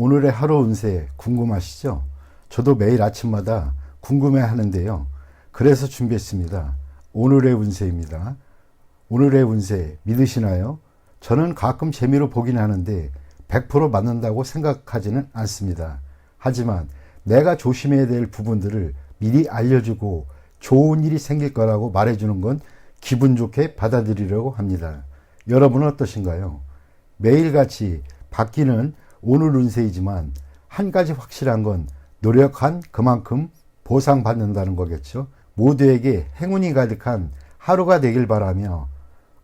오늘의 하루 운세 궁금하시죠? 저도 매일 아침마다 궁금해 하는데요. 그래서 준비했습니다. 오늘의 운세입니다. 오늘의 운세 믿으시나요? 저는 가끔 재미로 보긴 하는데 100% 맞는다고 생각하지는 않습니다. 하지만 내가 조심해야 될 부분들을 미리 알려주고 좋은 일이 생길 거라고 말해주는 건 기분 좋게 받아들이려고 합니다. 여러분은 어떠신가요? 매일같이 바뀌는 오늘 운세이지만 한 가지 확실한 건 노력한 그만큼 보상받는다는 거겠죠. 모두에게 행운이 가득한 하루가 되길 바라며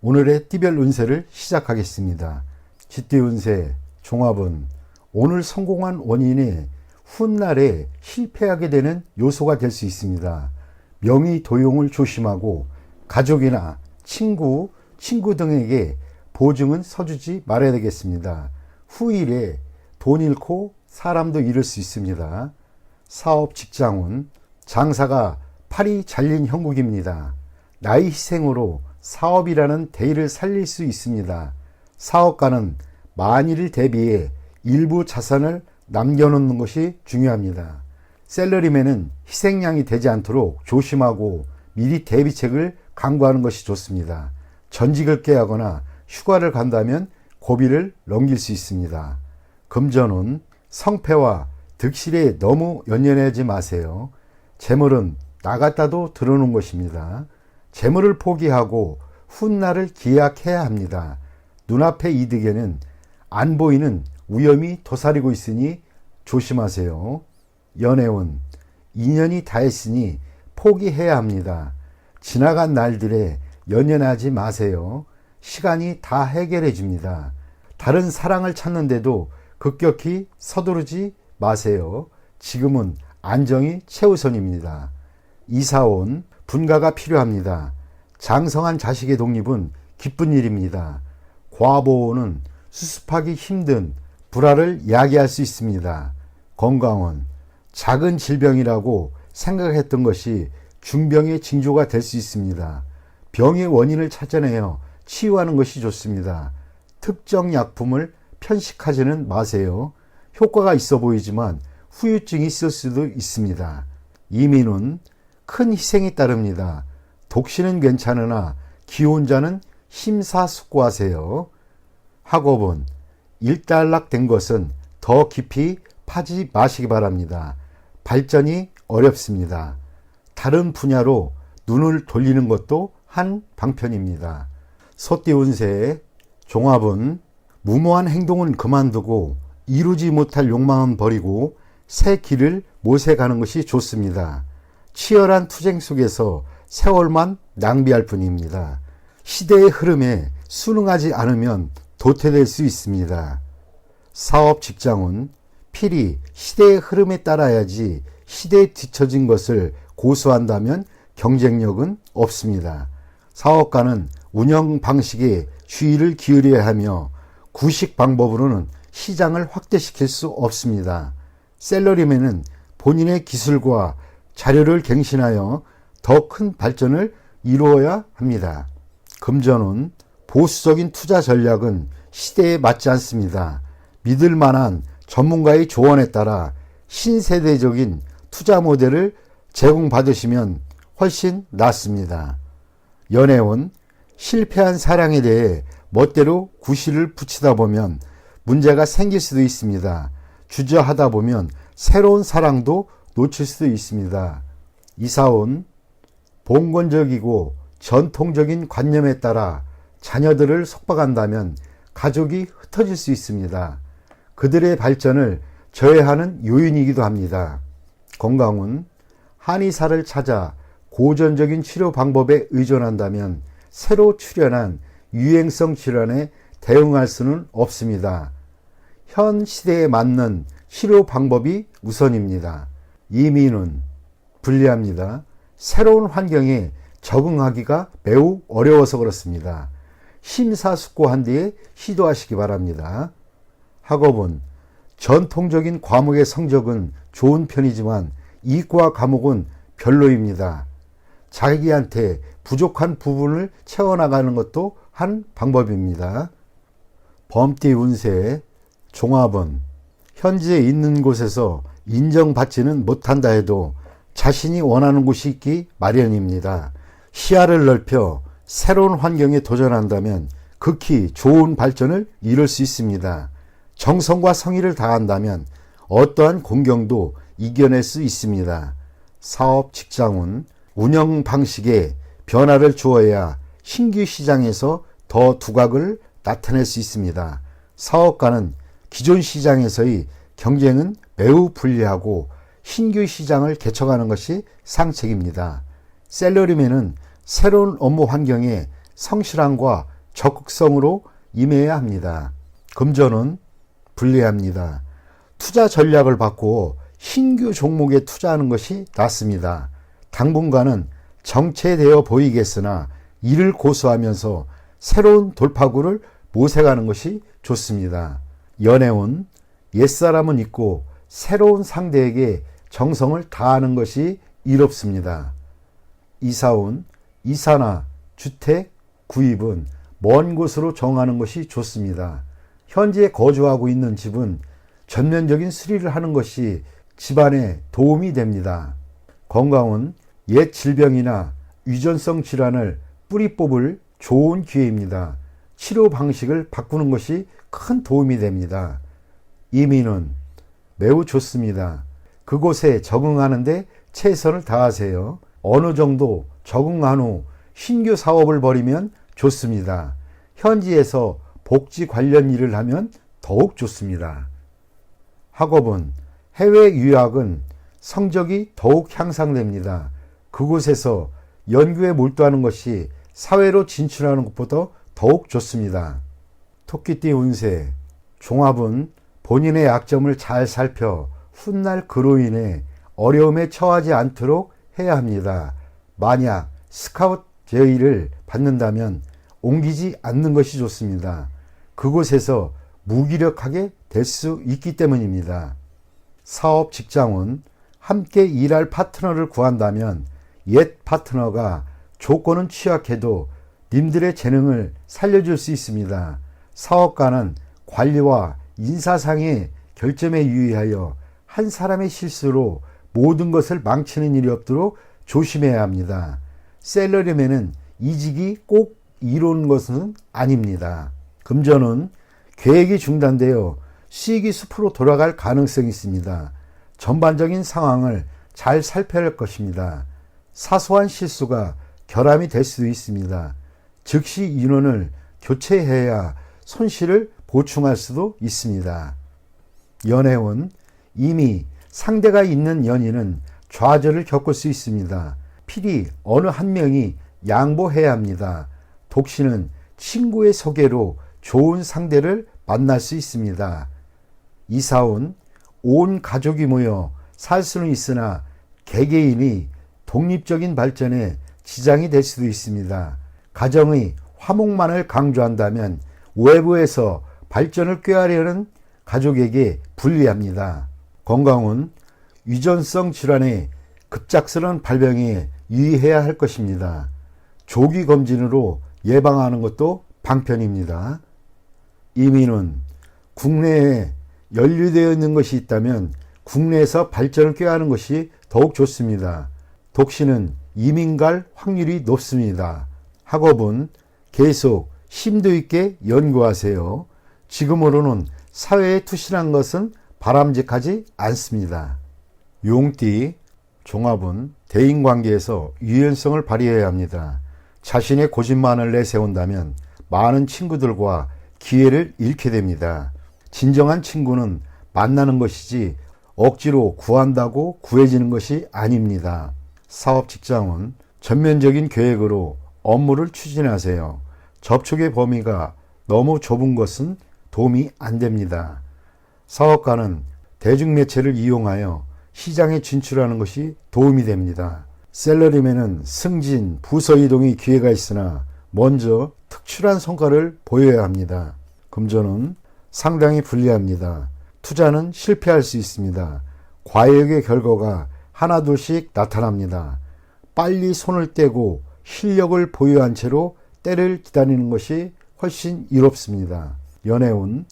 오늘의 띠별 운세를 시작하겠습니다. 쥐띠 운세 종합은 오늘 성공한 원인이 훗날에 실패하게 되는 요소가 될 수 있습니다. 명의 도용을 조심하고 가족이나 친구 등에게 보증은 서주지 말아야 되겠습니다. 후일에 돈 잃고 사람도 잃을 수 있습니다. 사업 직장운 장사가 팔이 잘린 형국입니다. 나의 희생으로 사업이라는 대의를 살릴 수 있습니다. 사업가는 만일을 대비해 일부 자산을 남겨놓는 것이 중요합니다. 셀러리맨은 희생양이 되지 않도록 조심하고 미리 대비책을 강구하는 것이 좋습니다. 전직을 깨하거나 휴가를 간다면 고비를 넘길 수 있습니다. 금전운 성패와 득실에 너무 연연하지 마세요. 재물은 나갔다도 들어오는 것입니다. 재물을 포기하고 훗날을 기약해야 합니다. 눈앞의 이득에는 안 보이는 위험이 도사리고 있으니 조심하세요. 연애운 인연이 다했으니 포기해야 합니다. 지나간 날들에 연연하지 마세요. 시간이 다 해결해 줍니다. 다른 사랑을 찾는데도 급격히 서두르지 마세요. 지금은 안정이 최우선입니다. 이사온 분가가 필요합니다. 장성한 자식의 독립은 기쁜 일입니다. 과보호는 수습하기 힘든 불화를 야기할 수 있습니다. 건강은 작은 질병이라고 생각했던 것이 중병의 징조가 될 수 있습니다. 병의 원인을 찾아내어 치유하는 것이 좋습니다. 특정 약품을 편식하지는 마세요. 효과가 있어 보이지만 후유증이 있을 수도 있습니다. 이민은 큰 희생이 따릅니다. 독신은 괜찮으나 기혼자는 심사숙고하세요. 학업은 일단락된 것은 더 깊이 파지 마시기 바랍니다. 발전이 어렵습니다. 다른 분야로 눈을 돌리는 것도 한 방편입니다. 소띠 운세의 종합은 무모한 행동은 그만두고 이루지 못할 욕망은 버리고 새 길을 모색하는 것이 좋습니다. 치열한 투쟁 속에서 세월만 낭비할 뿐입니다. 시대의 흐름에 순응하지 않으면 도태될 수 있습니다. 사업 직장은 필히 시대의 흐름에 따라야지 시대에 뒤처진 것을 고수한다면 경쟁력은 없습니다. 사업가는 운영 방식에 주의를 기울여야 하며 구식 방법으로는 시장을 확대시킬 수 없습니다. 셀러리맨은 본인의 기술과 자료를 갱신하여 더 큰 발전을 이루어야 합니다. 금전은 보수적인 투자 전략은 시대에 맞지 않습니다. 믿을 만한 전문가의 조언에 따라 신세대적인 투자 모델을 제공받으시면 훨씬 낫습니다. 연애운 실패한 사랑에 대해 멋대로 구실을 붙이다 보면 문제가 생길 수도 있습니다. 주저하다 보면 새로운 사랑도 놓칠 수도 있습니다. 이사온 봉건적이고 전통적인 관념에 따라 자녀들을 속박한다면 가족이 흩어질 수 있습니다. 그들의 발전을 저해하는 요인이기도 합니다. 건강은 한의사를 찾아 고전적인 치료 방법에 의존한다면 새로 출현한 유행성 질환에 대응할 수는 없습니다. 현 시대에 맞는 치료 방법이 우선입니다. 이민은 불리합니다. 새로운 환경에 적응하기가 매우 어려워서 그렇습니다. 심사숙고한 뒤에 시도하시기 바랍니다. 학업은 전통적인 과목의 성적은 좋은 편이지만 이과 과목은 별로입니다. 자기한테 부족한 부분을 채워나가는 것도 한 방법입니다. 범띠 운세 종합은 현지에 있는 곳에서 인정받지는 못한다 해도 자신이 원하는 곳이 있기 마련입니다. 시야를 넓혀 새로운 환경에 도전한다면 극히 좋은 발전을 이룰 수 있습니다. 정성과 성의를 다한다면 어떠한 공경도 이겨낼 수 있습니다. 사업 직장운, 운영 방식에 변화를 주어야 신규 시장에서 더 두각을 나타낼 수 있습니다. 사업가는 기존 시장에서의 경쟁은 매우 불리하고 신규 시장을 개척하는 것이 상책입니다. 셀러리맨은 새로운 업무 환경에 성실함과 적극성으로 임해야 합니다. 금전은 불리합니다. 투자 전략을 바꾸어 신규 종목에 투자하는 것이 낫습니다. 당분간은 정체되어 보이겠으나 이를 고수하면서 새로운 돌파구를 모색하는 것이 좋습니다. 연애운, 옛사람은 잊고 새로운 상대에게 정성을 다하는 것이 이롭습니다. 이사운, 이사나 주택, 구입은 먼 곳으로 정하는 것이 좋습니다. 현재 거주하고 있는 집은 전면적인 수리를 하는 것이 집안에 도움이 됩니다. 건강은 옛 질병이나 유전성 질환을 뿌리 뽑을 좋은 기회입니다. 치료 방식을 바꾸는 것이 큰 도움이 됩니다. 이민은 매우 좋습니다. 그곳에 적응하는데 최선을 다하세요. 어느 정도 적응한 후 신규 사업을 벌이면 좋습니다. 현지에서 복지 관련 일을 하면 더욱 좋습니다. 학업은 해외 유학은 성적이 더욱 향상됩니다. 그곳에서 연구에 몰두하는 것이 사회로 진출하는 것보다 더욱 좋습니다. 토끼띠 운세, 종합은 본인의 약점을 잘 살펴 훗날 그로 인해 어려움에 처하지 않도록 해야 합니다. 만약 스카우트 제의를 받는다면 옮기지 않는 것이 좋습니다. 그곳에서 무기력하게 될 수 있기 때문입니다. 사업 직장은 함께 일할 파트너를 구한다면 옛 파트너가 조건은 취약해도 님들의 재능을 살려줄 수 있습니다. 사업가는 관리와 인사상의 결점에 유의하여 한 사람의 실수로 모든 것을 망치는 일이 없도록 조심해야 합니다. 셀러리맨은 이직이 꼭 이루는 것은 아닙니다. 금전은 계획이 중단되어 수익이 숲으로 돌아갈 가능성이 있습니다. 전반적인 상황을 잘 살펴야 할 것입니다. 사소한 실수가 결함이 될 수도 있습니다. 즉시 인원을 교체해야 손실을 보충할 수도 있습니다. 연애운, 이미 상대가 있는 연인은 좌절을 겪을 수 있습니다. 필히 어느 한 명이 양보해야 합니다. 독신은 친구의 소개로 좋은 상대를 만날 수 있습니다. 이사운, 온 가족이 모여 살 수는 있으나 개개인이 독립적인 발전에 지장이 될 수도 있습니다. 가정의 화목만을 강조한다면 외부에서 발전을 꾀하려는 가족에게 불리합니다. 건강은 유전성 질환의 급작스러운 발병에 유의해야 할 것입니다. 조기 검진으로 예방하는 것도 방편입니다. 이민은 국내에 연루되어 있는 것이 있다면 국내에서 발전을 꾀하는 것이 더욱 좋습니다. 독신은 이민 갈 확률이 높습니다. 학업은 계속 심도 있게 연구하세요. 지금으로는 사회에 투신한 것은 바람직하지 않습니다. 용띠, 종합은 대인관계에서 유연성을 발휘해야 합니다. 자신의 고집만을 내세운다면 많은 친구들과 기회를 잃게 됩니다. 진정한 친구는 만나는 것이지 억지로 구한다고 구해지는 것이 아닙니다. 사업 직장은 전면적인 계획으로 업무를 추진하세요. 접촉의 범위가 너무 좁은 것은 도움이 안 됩니다. 사업가는 대중매체를 이용하여 시장에 진출하는 것이 도움이 됩니다. 셀러리맨은 승진, 부서 이동의 기회가 있으나 먼저 특출한 성과를 보여야 합니다. 금전은 상당히 불리합니다. 투자는 실패할 수 있습니다. 과욕의 결과가 하나둘씩 나타납니다. 빨리 손을 떼고 실력을 보유한 채로 때를 기다리는 것이 훨씬 이롭습니다. 연애운,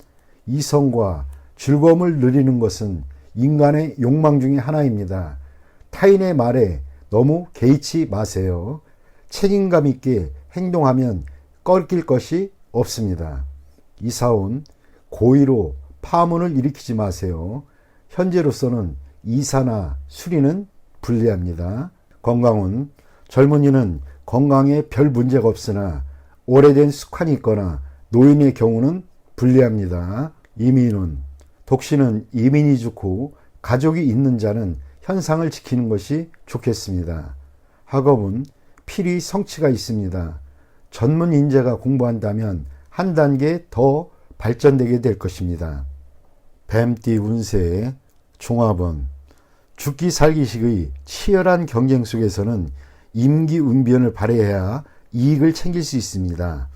이성과 즐거움을 누리는 것은 인간의 욕망 중에 하나입니다. 타인의 말에 너무 개의치 마세요. 책임감 있게 행동하면 꺾일 것이 없습니다. 이사운, 고의로 파문을 일으키지 마세요. 현재로서는 이사나 수리는 불리합니다. 건강운, 젊은이는 건강에 별 문제가 없으나 오래된 습관이 있거나 노인의 경우는 불리합니다. 이민운, 독신은 이민이 좋고 가족이 있는 자는 현상을 지키는 것이 좋겠습니다. 학업은 필히 성취가 있습니다. 전문 인재가 공부한다면 한 단계 더 발전되게 될 것입니다. 뱀띠 운세 종합은 죽기 살기식의 치열한 경쟁 속에서는 임기응변을 발휘해야 이익을 챙길 수 있습니다.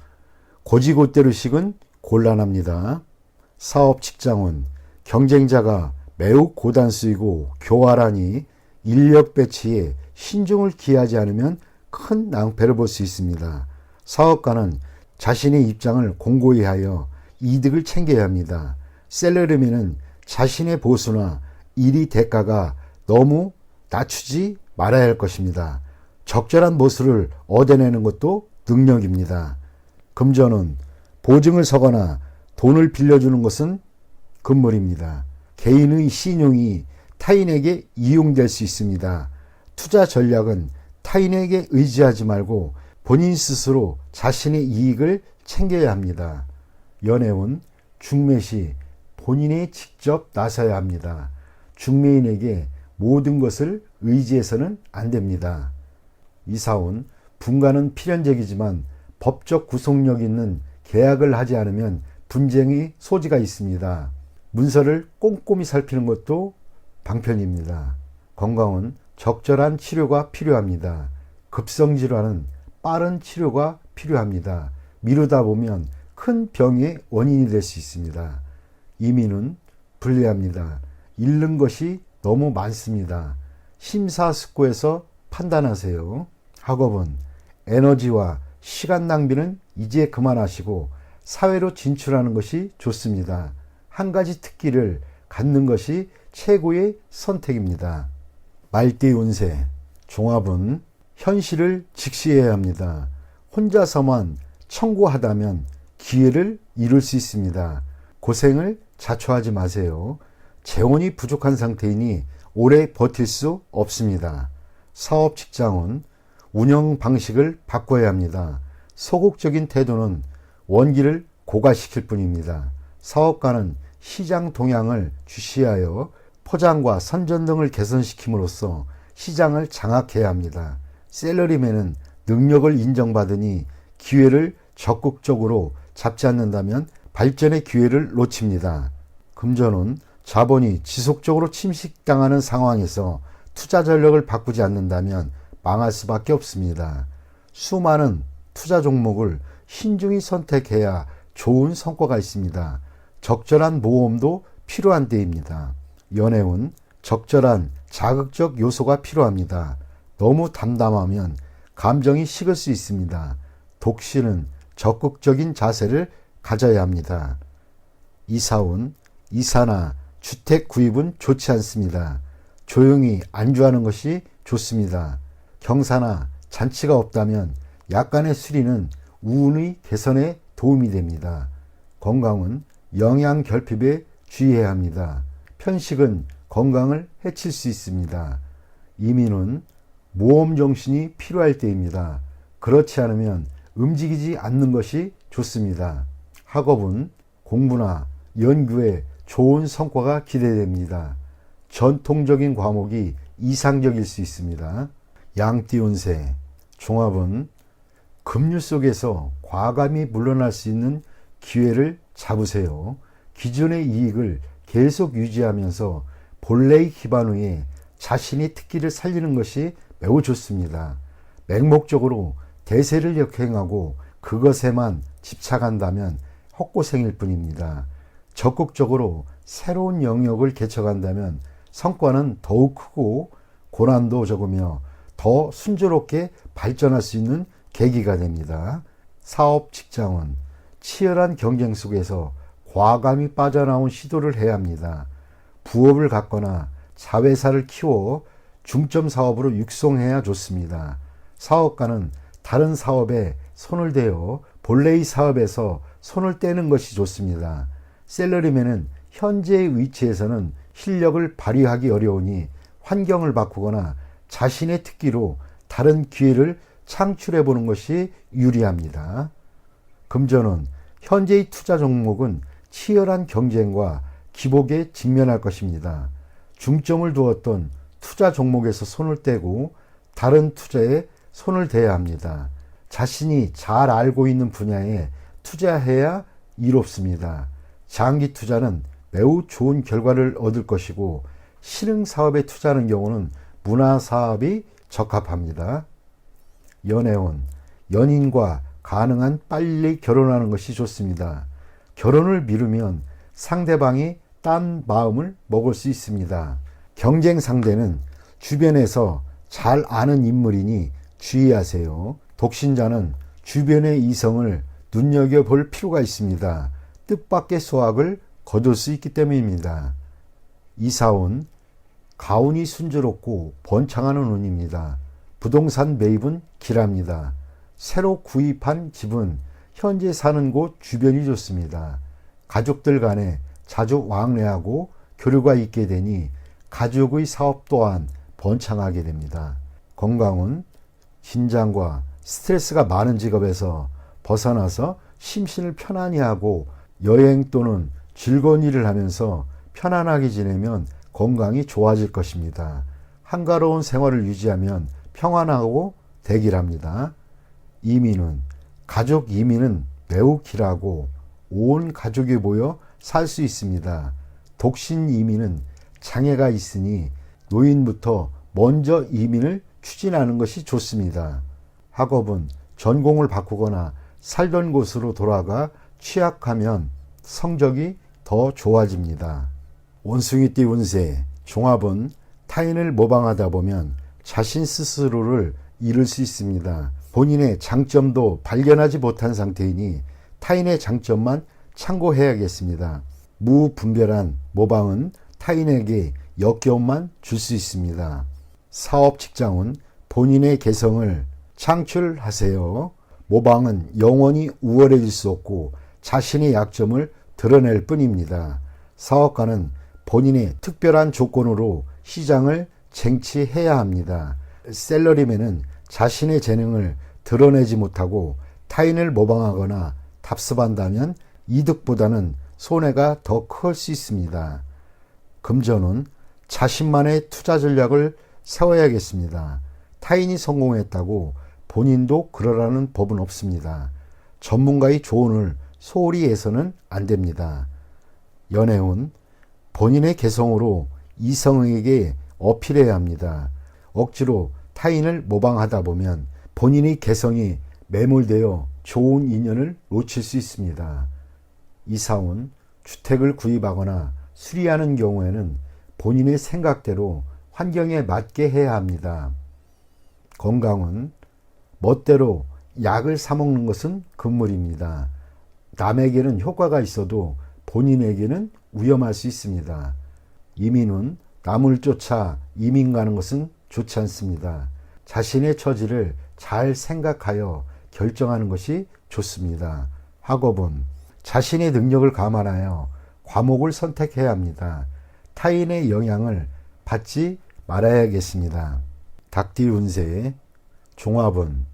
고지고대로식은 곤란합니다. 사업 직장은 경쟁자가 매우 고단수이고 교활하니 인력 배치에 신중을 기하지 않으면 큰 낭패를 볼 수 있습니다. 사업가는 자신의 입장을 공고히 하여 이득을 챙겨야 합니다. 셀러리맨은 자신의 보수나 일의 대가가 너무 낮추지 말아야 할 것입니다. 적절한 보수를 얻어내는 것도 능력입니다. 금전은 보증을 서거나 돈을 빌려주는 것은 금물입니다. 개인의 신용이 타인에게 이용될 수 있습니다. 투자 전략은 타인에게 의지하지 말고 본인 스스로 자신의 이익을 챙겨야 합니다. 연애운 중매시 본인이 직접 나서야 합니다. 중매인에게 모든 것을 의지해서는 안 됩니다. 이사운 분가는 필연적이지만 법적 구속력 있는 계약을 하지 않으면 분쟁의 소지가 있습니다. 문서를 꼼꼼히 살피는 것도 방편입니다. 건강은 적절한 치료가 필요합니다. 급성질환은 빠른 치료가 필요합니다. 미루다 보면 큰 병의 원인이 될 수 있습니다. 이민은 불리합니다. 잃는 것이 너무 많습니다. 심사숙고해서 판단하세요. 학업은 에너지와 시간 낭비는 이제 그만하시고 사회로 진출하는 것이 좋습니다. 한 가지 특기를 갖는 것이 최고의 선택입니다. 말띠 운세 종합은 현실을 직시해야 합니다. 혼자서만 청구하다면 기회를 이룰 수 있습니다. 고생을 자초하지 마세요. 재원이 부족한 상태이니 오래 버틸 수 없습니다. 사업 직장은 운영 방식을 바꿔야 합니다. 소극적인 태도는 원기를 고갈시킬 뿐입니다. 사업가는 시장 동향을 주시하여 포장과 선전 등을 개선시킴으로써 시장을 장악해야 합니다. 셀러리맨은 능력을 인정받으니 기회를 적극적으로 잡지 않는다면 발전의 기회를 놓칩니다. 금전은 자본이 지속적으로 침식당하는 상황에서 투자 전략을 바꾸지 않는다면 망할 수밖에 없습니다. 수많은 투자 종목을 신중히 선택해야 좋은 성과가 있습니다. 적절한 모험도 필요한 때입니다. 연애운 적절한 자극적 요소가 필요합니다. 너무 담담하면 감정이 식을 수 있습니다. 독신은 적극적인 자세를 가져야 합니다. 이사운 이사나 주택 구입은 좋지 않습니다. 조용히 안주하는 것이 좋습니다. 경사나 잔치가 없다면 약간의 수리는 우운의 개선에 도움이 됩니다. 건강은 영양 결핍에 주의해야 합니다. 편식은 건강을 해칠 수 있습니다. 이민은 모험 정신이 필요할 때입니다. 그렇지 않으면 움직이지 않는 것이 좋습니다. 학업은 공부나 연구에 좋은 성과가 기대됩니다. 전통적인 과목이 이상적일 수 있습니다. 양띠 운세 종합은 급류 속에서 과감히 물러날 수 있는 기회를 잡으세요. 기존의 이익을 계속 유지하면서 본래의 기반 위에 자신의 특기를 살리는 것이 매우 좋습니다. 맹목적으로 대세를 역행하고 그것에만 집착한다면 헛고생일 뿐입니다. 적극적으로 새로운 영역을 개척한다면 성과는 더욱 크고 고난도 적으며 더 순조롭게 발전할 수 있는 계기가 됩니다. 사업 직장은 치열한 경쟁 속에서 과감히 빠져나온 시도를 해야 합니다. 부업을 갖거나 자회사를 키워 중점 사업으로 육성해야 좋습니다. 사업가는 다른 사업에 손을 대어 본래의 사업에서 손을 떼는 것이 좋습니다. 셀러리맨은 현재의 위치에서는 실력을 발휘하기 어려우니 환경을 바꾸거나 자신의 특기로 다른 기회를 창출해 보는 것이 유리합니다. 금전은 현재의 투자 종목은 치열한 경쟁과 기복에 직면할 것입니다. 중점을 두었던 투자 종목에서 손을 떼고 다른 투자에 손을 대야 합니다. 자신이 잘 알고 있는 분야에 투자해야 이롭습니다. 장기 투자는 매우 좋은 결과를 얻을 것이고 신흥 사업에 투자하는 경우는 문화 사업이 적합합니다. 연애운, 연인과 가능한 빨리 결혼하는 것이 좋습니다. 결혼을 미루면 상대방이 딴 마음을 먹을 수 있습니다. 경쟁 상대는 주변에서 잘 아는 인물이니 주의하세요. 독신자는 주변의 이성을 눈여겨볼 필요가 있습니다. 뜻밖의 소확을 거둘 수 있기 때문입니다. 이사운, 가운이 순조롭고 번창하는 운입니다. 부동산 매입은 길합니다. 새로 구입한 집은 현재 사는 곳 주변이 좋습니다. 가족들 간에 자주 왕래하고 교류가 있게 되니 가족의 사업 또한 번창하게 됩니다. 건강은 긴장과 스트레스가 많은 직업에서 벗어나서 심신을 편안히 하고 여행 또는 즐거운 일을 하면서 편안하게 지내면 건강이 좋아질 것입니다. 한가로운 생활을 유지하면 평안하고 대길합니다. 이민은 가족 이민은 매우 길하고 온 가족이 모여 살 수 있습니다. 독신 이민은 장애가 있으니 노인부터 먼저 이민을 추진하는 것이 좋습니다. 학업은 전공을 바꾸거나 살던 곳으로 돌아가 취약하면 성적이 더 좋아집니다. 원숭이띠 운세, 종합은 타인을 모방하다 보면 자신 스스로를 잃을 수 있습니다. 본인의 장점도 발견하지 못한 상태이니 타인의 장점만 참고해야겠습니다. 무분별한 모방은 타인에게 역겨움만 줄 수 있습니다. 사업 직장은 본인의 개성을 창출하세요. 모방은 영원히 우월해질 수 없고 자신의 약점을 드러낼 뿐입니다. 사업가는 본인의 특별한 조건으로 시장을 쟁취해야 합니다. 셀러리맨은 자신의 재능을 드러내지 못하고 타인을 모방하거나 답습한다면 이득보다는 손해가 더 클 수 있습니다. 금전은 자신만의 투자 전략을 세워야겠습니다. 타인이 성공했다고 본인도 그러라는 법은 없습니다. 전문가의 조언을 소홀히 해서는 안 됩니다. 연애운, 본인의 개성으로 이성에게 어필해야 합니다. 억지로 타인을 모방하다 보면 본인의 개성이 매몰되어 좋은 인연을 놓칠 수 있습니다. 이사운, 주택을 구입하거나 수리하는 경우에는 본인의 생각대로 환경에 맞게 해야 합니다. 건강은 멋대로 약을 사 먹는 것은 금물입니다. 남에게는 효과가 있어도 본인에게는 위험할 수 있습니다. 이민은 남을 쫓아 이민 가는 것은 좋지 않습니다. 자신의 처지를 잘 생각하여 결정하는 것이 좋습니다. 학업은 자신의 능력을 감안하여 과목을 선택해야 합니다. 타인의 영향을 받지 말아야겠습니다. 닭띠 운세, 종합은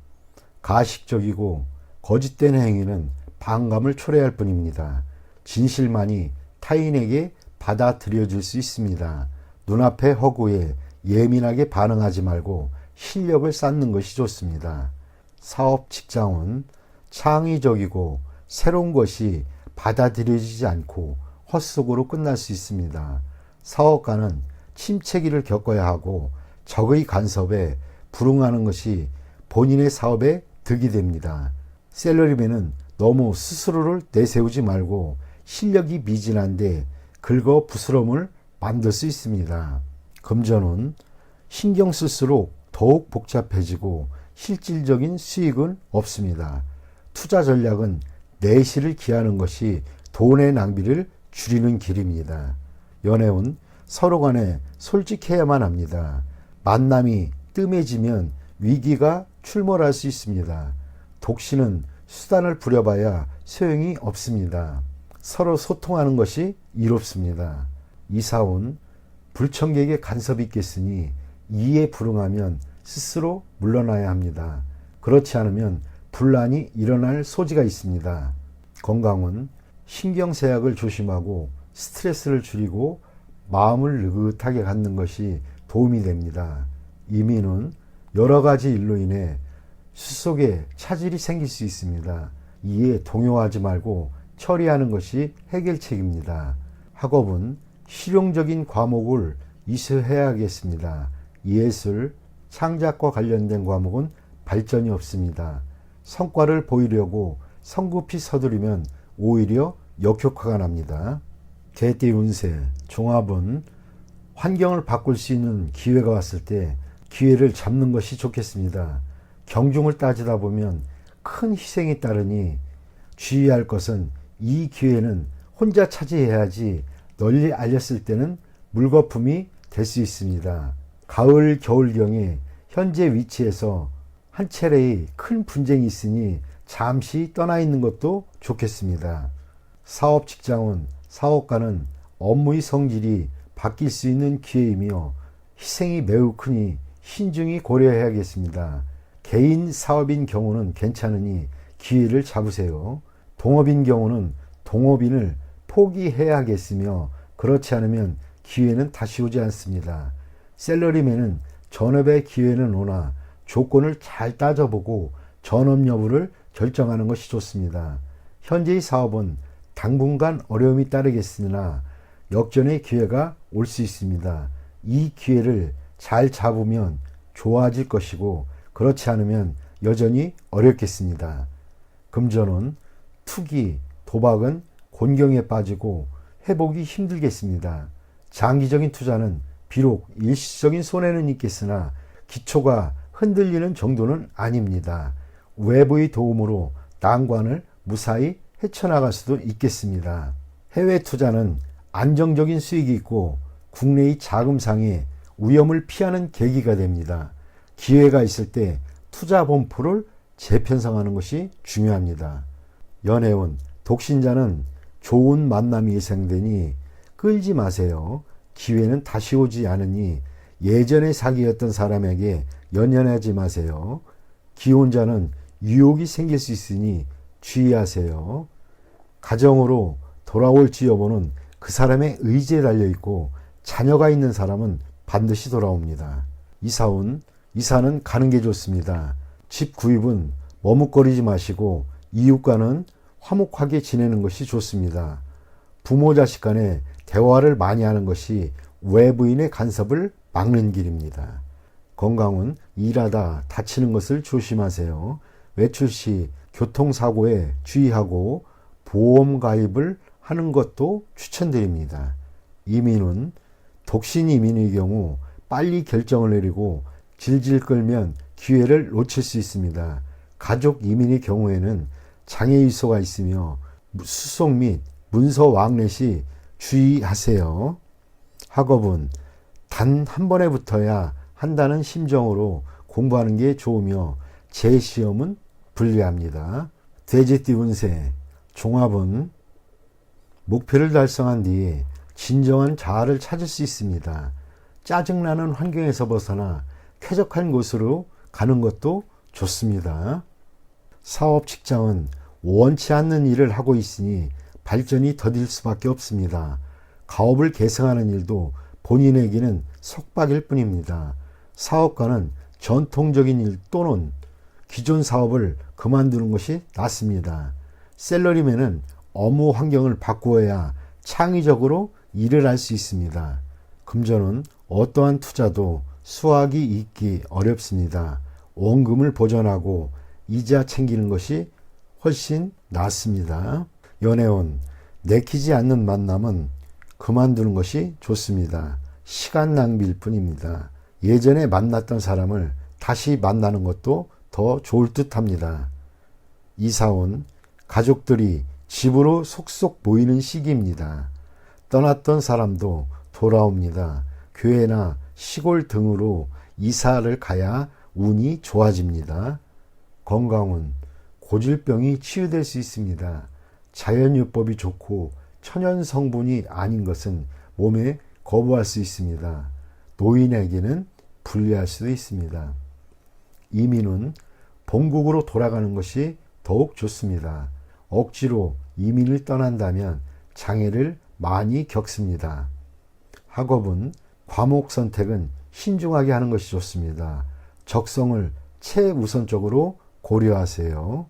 가식적이고 거짓된 행위는 반감을 초래할 뿐입니다. 진실만이 타인에게 받아들여질 수 있습니다. 눈앞의 허구에 예민하게 반응하지 말고 실력을 쌓는 것이 좋습니다. 사업 직장은 창의적이고 새로운 것이 받아들여지지 않고 헛속으로 끝날 수 있습니다. 사업가는 침체기를 겪어야 하고 적의 간섭에 불응하는 것이 본인의 사업에 득이 됩니다. 셀러리맨은 너무 스스로를 내세우지 말고 실력이 미진한데 긁어 부스럼을 만들 수 있습니다. 금전은 신경 쓸수록 더욱 복잡해지고 실질적인 수익은 없습니다. 투자 전략은 내실을 기하는 것이 돈의 낭비를 줄이는 길입니다. 연애운 서로 간에 솔직해야만 합니다. 만남이 뜸해지면 위기가 출몰할 수 있습니다. 독신은 수단을 부려봐야 소용이 없습니다. 서로 소통하는 것이 이롭습니다. 이사온 불청객의 간섭이 있겠으니 이에 불응하면 스스로 물러나야 합니다. 그렇지 않으면 분란이 일어날 소지가 있습니다. 건강은 신경쇠약을 조심하고 스트레스를 줄이고 마음을 느긋하게 갖는 것이 도움이 됩니다. 이민은 여러 가지 일로 인해 수속에 차질이 생길 수 있습니다. 이에 동요하지 말고 처리하는 것이 해결책입니다. 학업은 실용적인 과목을 이수해야겠습니다. 예술, 창작과 관련된 과목은 발전이 없습니다. 성과를 보이려고 성급히 서두르면 오히려 역효과가 납니다. 개띠 운세, 종합은 환경을 바꿀 수 있는 기회가 왔을 때 기회를 잡는 것이 좋겠습니다. 경중을 따지다 보면 큰 희생이 따르니 주의할 것은 이 기회는 혼자 차지해야지 널리 알렸을 때는 물거품이 될 수 있습니다. 가을, 겨울경에 현재 위치에서 한 차례의 큰 분쟁이 있으니 잠시 떠나 있는 것도 좋겠습니다. 사업 직장은 사업가는 업무의 성질이 바뀔 수 있는 기회이며 희생이 매우 크니 신중히 고려해야겠습니다. 개인 사업인 경우는 괜찮으니 기회를 잡으세요. 동업인 경우는 동업인을 포기해야겠으며 그렇지 않으면 기회는 다시 오지 않습니다. 셀러리맨은 전업의 기회는 오나 조건을 잘 따져보고 전업 여부를 결정하는 것이 좋습니다. 현재의 사업은 당분간 어려움이 따르겠으나 역전의 기회가 올 수 있습니다. 이 기회를 잘 잡으면 좋아질 것이고 그렇지 않으면 여전히 어렵겠습니다. 금전은 투기, 도박은 곤경에 빠지고 회복이 힘들겠습니다. 장기적인 투자는 비록 일시적인 손해는 있겠으나 기초가 흔들리는 정도는 아닙니다. 외부의 도움으로 난관을 무사히 헤쳐나갈 수도 있겠습니다. 해외 투자는 안정적인 수익이 있고 국내의 자금상의 위험을 피하는 계기가 됩니다. 기회가 있을 때 투자 범포를 재편성하는 것이 중요합니다. 연애운 독신자는 좋은 만남이 예상되니 끌지 마세요. 기회는 다시 오지 않으니 예전에 사귀었던 사람에게 연연하지 마세요. 기혼자는 유혹이 생길 수 있으니 주의하세요. 가정으로 돌아올지 여부는 그 사람의 의지에 달려있고 자녀가 있는 사람은 반드시 돌아옵니다. 이사는 가는 게 좋습니다. 집 구입은 머뭇거리지 마시고 이웃과는 화목하게 지내는 것이 좋습니다. 부모 자식 간에 대화를 많이 하는 것이 외부인의 간섭을 막는 길입니다. 건강은 일하다 다치는 것을 조심하세요. 외출 시 교통사고에 주의하고 보험 가입을 하는 것도 추천드립니다. 이민은 독신 이민의 경우 빨리 결정을 내리고 질질 끌면 기회를 놓칠 수 있습니다. 가족 이민의 경우에는 장애유소가 있으며 수속 및 문서 왕래 시 주의하세요. 학업은 단 한 번에 붙어야 한다는 심정으로 공부하는 게 좋으며 재시험은 불리합니다. 돼지띠 운세, 종합은 목표를 달성한 뒤에 진정한 자아를 찾을 수 있습니다. 짜증나는 환경에서 벗어나 쾌적한 곳으로 가는 것도 좋습니다. 사업 직장은 원치 않는 일을 하고 있으니 발전이 더딜 수밖에 없습니다. 가업을 계승하는 일도 본인에게는 속박일 뿐입니다. 사업가는 전통적인 일 또는 기존 사업을 그만두는 것이 낫습니다. 셀러리맨은 업무 환경을 바꾸어야 창의적으로 일을 할 수 있습니다. 금전은 어떠한 투자도 수확이 있기 어렵습니다. 원금을 보전하고 이자 챙기는 것이 훨씬 낫습니다. 연애운, 내키지 않는 만남은 그만두는 것이 좋습니다. 시간 낭비일 뿐입니다. 예전에 만났던 사람을 다시 만나는 것도 더 좋을 듯 합니다. 이사온, 가족들이 집으로 속속 모이는 시기입니다. 떠났던 사람도 돌아옵니다. 교회나 시골 등으로 이사를 가야 운이 좋아집니다. 건강운, 고질병이 치유될 수 있습니다. 자연유법이 좋고 천연 성분이 아닌 것은 몸에 거부할 수 있습니다. 노인에게는 불리할 수도 있습니다. 이민은 본국으로 돌아가는 것이 더욱 좋습니다. 억지로 이민을 떠난다면 장애를 많이 겪습니다. 학업은 과목 선택은 신중하게 하는 것이 좋습니다. 적성을 최우선적으로 고려하세요.